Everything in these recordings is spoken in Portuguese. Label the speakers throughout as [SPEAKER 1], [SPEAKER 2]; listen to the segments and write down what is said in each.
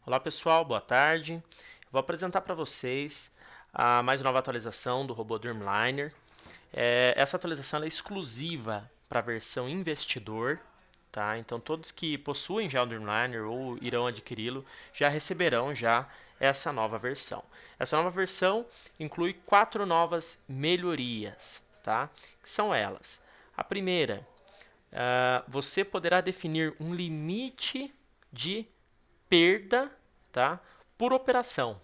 [SPEAKER 1] Olá pessoal, boa tarde. Vou apresentar para vocês a mais nova atualização do robô Dreamliner. Essa atualização é exclusiva para a versão investidor, tá? Então todos que possuem já o Dreamliner ou irão adquiri-lo já receberão já essa nova versão. Essa nova versão inclui 4 novas melhorias, tá? Que são elas. A primeira, você poderá definir um limite de perda, tá, por operação.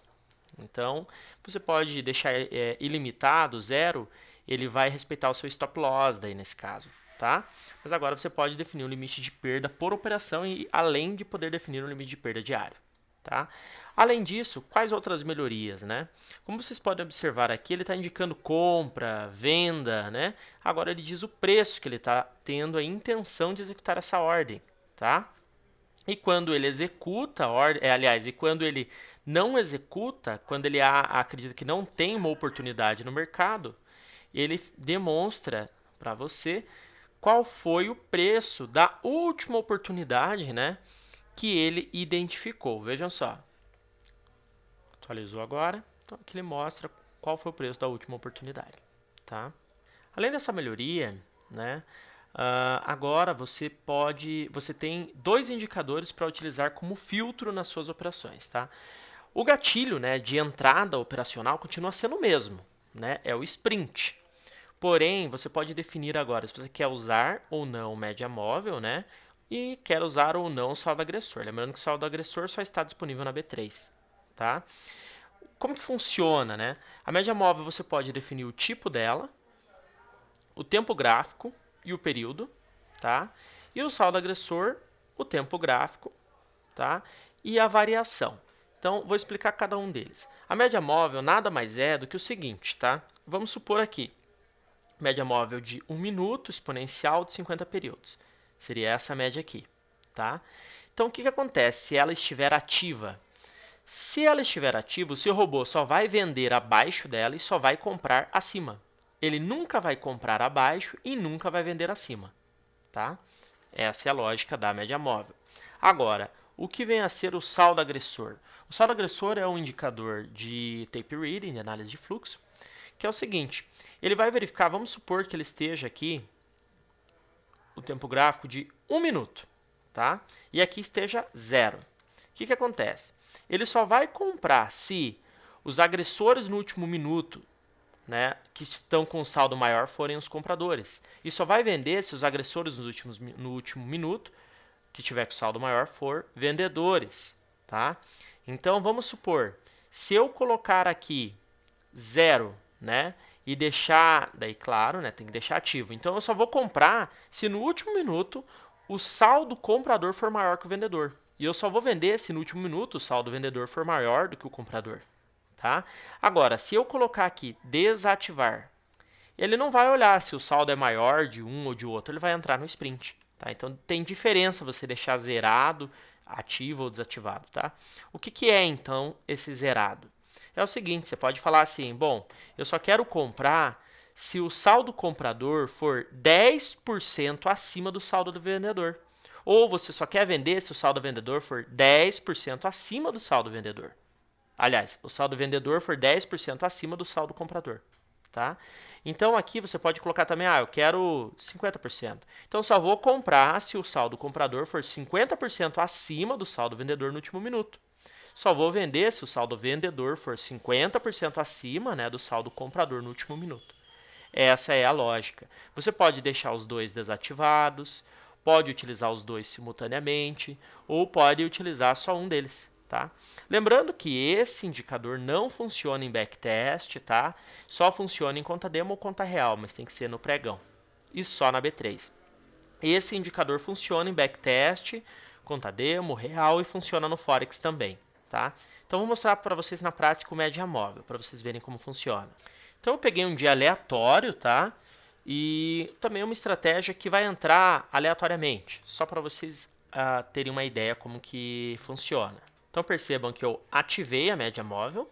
[SPEAKER 1] Então, você pode deixar ilimitado, zero, ele vai respeitar o seu stop loss daí nesse caso, tá? Mas agora você pode definir um limite de perda por operação e além de poder definir um limite de perda diário, tá? Além disso, quais outras melhorias, né? Como vocês podem observar aqui, ele está indicando compra, venda, né? Agora ele diz o preço que ele está tendo a intenção de executar essa ordem, tá? E quando ele executa a ordem, aliás, e quando ele não executa, quando ele acredita que não tem uma oportunidade no mercado, ele demonstra para você qual foi o preço da última oportunidade, né, que ele identificou. Vejam só, atualizou agora, então aqui ele mostra qual foi o preço da última oportunidade, tá? Além dessa melhoria, né, agora você tem dois indicadores para utilizar como filtro nas suas operações, tá? O gatilho, né, de entrada operacional continua sendo o mesmo, né? É o sprint. Porém, você pode definir agora se você quer usar ou não média móvel, né? E quer usar ou não o saldo agressor. Lembrando que o saldo agressor só está disponível na B3, tá? Como que funciona, né? A média móvel você pode definir o tipo dela, o tempo gráfico e o período, tá? E o saldo agressor, o tempo gráfico, tá? E a variação. Então, vou explicar cada um deles. A média móvel nada mais é do que o seguinte, tá? Vamos supor aqui, média móvel de 1 minuto exponencial de 50 períodos. Seria essa média aqui, tá? Então, o que acontece se ela estiver ativa? Se ela estiver ativa, o seu robô só vai vender abaixo dela e só vai comprar acima. Ele nunca vai comprar abaixo e nunca vai vender acima, tá? Essa é a lógica da média móvel. Agora, o que vem a ser o saldo agressor? O saldo agressor é um indicador de tape reading, de análise de fluxo, que é o seguinte, ele vai verificar, vamos supor que ele esteja aqui, o tempo gráfico de 1 minuto, tá? E aqui esteja 0. O que acontece? Ele só vai comprar se os agressores no último minuto, né, que estão com saldo maior forem os compradores. E só vai vender se os agressores no último minuto, que tiver com saldo maior, for vendedores, tá? Então vamos supor, se eu colocar aqui 0, né, e deixar, daí claro, né, tem que deixar ativo. Então eu só vou comprar se no último minuto o saldo comprador for maior que o vendedor. E eu só vou vender se no último minuto o saldo vendedor for maior do que o comprador, tá? Agora, se eu colocar aqui desativar, ele não vai olhar se o saldo é maior de um ou de outro, ele vai entrar no sprint, tá? Então tem diferença você deixar zerado, ativo ou desativado, tá? O que é então esse zerado? É o seguinte, você pode falar assim, bom, eu só quero comprar se o saldo comprador for 10% acima do saldo do vendedor. Ou você só quer vender se o saldo vendedor for 10% acima do saldo vendedor. Aliás, o saldo vendedor for 10% acima do saldo comprador, tá? Então aqui você pode colocar também, eu quero 50%. Então só vou comprar se o saldo comprador for 50% acima do saldo vendedor no último minuto. Só vou vender se o saldo vendedor for 50% acima, né, do saldo comprador no último minuto. Essa é a lógica. Você pode deixar os dois desativados, pode utilizar os dois simultaneamente, ou pode utilizar só um deles, tá? Lembrando que esse indicador não funciona em backtest, tá? Só funciona em conta demo ou conta real, mas tem que ser no pregão. E só na B3. Esse indicador funciona em backtest, conta demo, real e funciona no Forex também, tá? Então vou mostrar para vocês na prática o média móvel, para vocês verem como funciona. Então eu peguei um dia aleatório, tá? E também uma estratégia que vai entrar aleatoriamente, só para vocês terem uma ideia como que funciona. Então percebam que eu ativei a média móvel,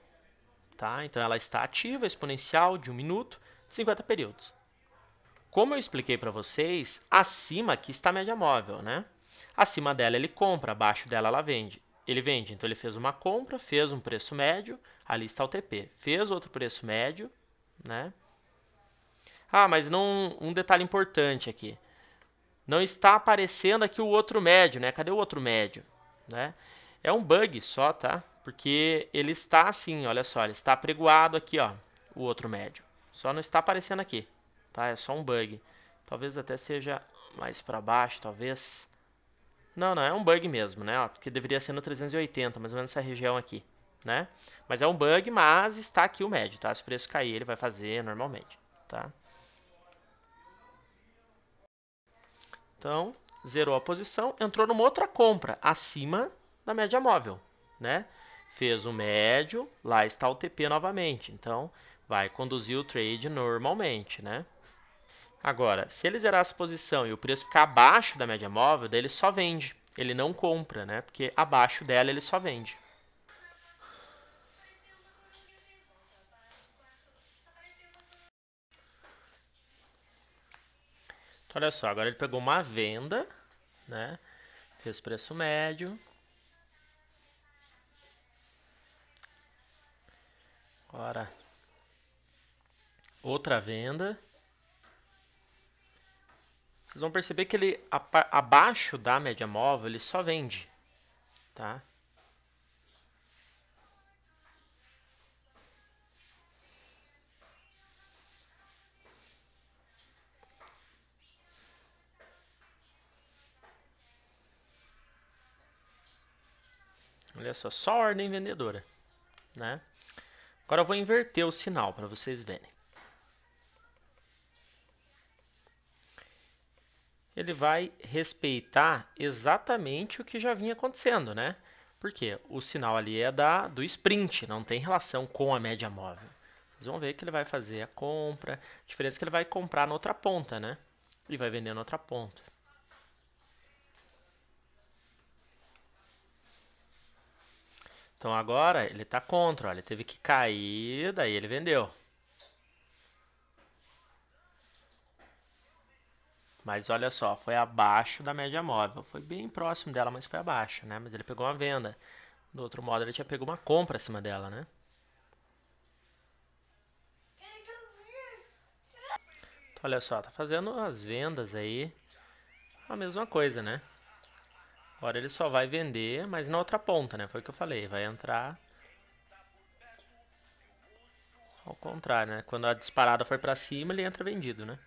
[SPEAKER 1] tá? Então ela está ativa, exponencial de 1 minuto, 50 períodos. Como eu expliquei para vocês, acima aqui está a média móvel, né? Acima dela ele compra, abaixo dela ela vende. ele vende. Então, ele fez uma compra, fez um preço médio, ali está o TP. Fez outro preço médio, né? Ah, mas não, um detalhe importante aqui. Não está aparecendo aqui o outro médio, né? Cadê o outro médio? Né? É um bug só, tá? Porque ele está assim, olha só, ele está apregoado aqui, ó, o outro médio. Só não está aparecendo aqui, tá? É só um bug. Talvez até seja mais para baixo, talvez. Não, não, é um bug mesmo, né? Ó, porque deveria ser no 380, mais ou menos essa região aqui, né? Mas é um bug, mas está aqui o médio, tá? Se o preço cair, ele vai fazer normalmente, tá? Então, zerou a posição, entrou numa outra compra acima da média móvel, né? Fez o médio, lá está o TP novamente. Então, vai conduzir o trade normalmente, né? Agora, se ele zerar essa posição e o preço ficar abaixo da média móvel, daí ele só vende. Ele não compra, né? Porque abaixo dela ele só vende. Então, olha só, agora ele pegou uma venda, né? Fez preço médio. Agora, outra venda. Vocês vão perceber que ele, abaixo da média móvel, ele só vende, tá? Olha só ordem vendedora, né? Agora eu vou inverter o sinal para vocês verem. Ele vai respeitar exatamente o que já vinha acontecendo, né? Porque o sinal ali é do sprint, não tem relação com a média móvel. Vocês vão ver que ele vai fazer a compra, a diferença é que ele vai comprar na outra ponta, né? E vai vender na outra ponta. Então agora ele está contra, ó, ele teve que cair, daí ele vendeu. Mas olha só, foi abaixo da média móvel. Foi bem próximo dela, mas foi abaixo, né? Mas ele pegou uma venda. Do outro modo, ele tinha pego uma compra acima dela, né? Então, olha só, tá fazendo as vendas aí. A mesma coisa, né? Agora ele só vai vender, mas na outra ponta, né? Foi o que eu falei. Vai entrar ao contrário, né? Quando a disparada for para cima, ele entra vendido, né?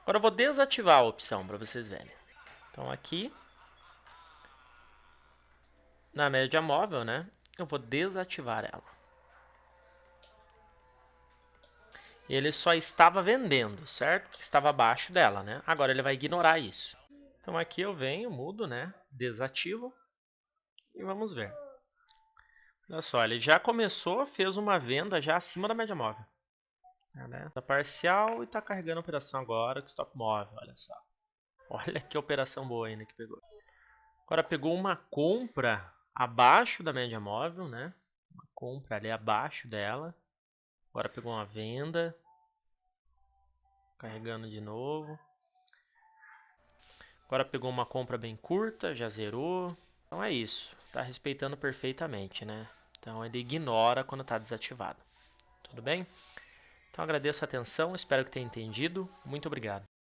[SPEAKER 1] Agora eu vou desativar a opção para vocês verem. Então aqui, na média móvel, né? Eu vou desativar ela. Ele só estava vendendo, certo? Porque estava abaixo dela, né? Agora ele vai ignorar isso. Então aqui eu venho, mudo, né? Desativo e vamos ver. Olha só, ele já começou, fez uma venda já acima da média móvel. Né? Tá parcial e está carregando a operação agora com stop móvel, olha só. Olha que operação boa ainda que pegou. Agora pegou uma compra abaixo da média móvel, né? Uma compra ali abaixo dela. Agora pegou uma venda. Carregando de novo. Agora pegou uma compra bem curta, já zerou. Então é isso, está respeitando perfeitamente, né? Então ele ignora quando está desativado. Tudo bem? Então agradeço a atenção, espero que tenha entendido. Muito obrigado.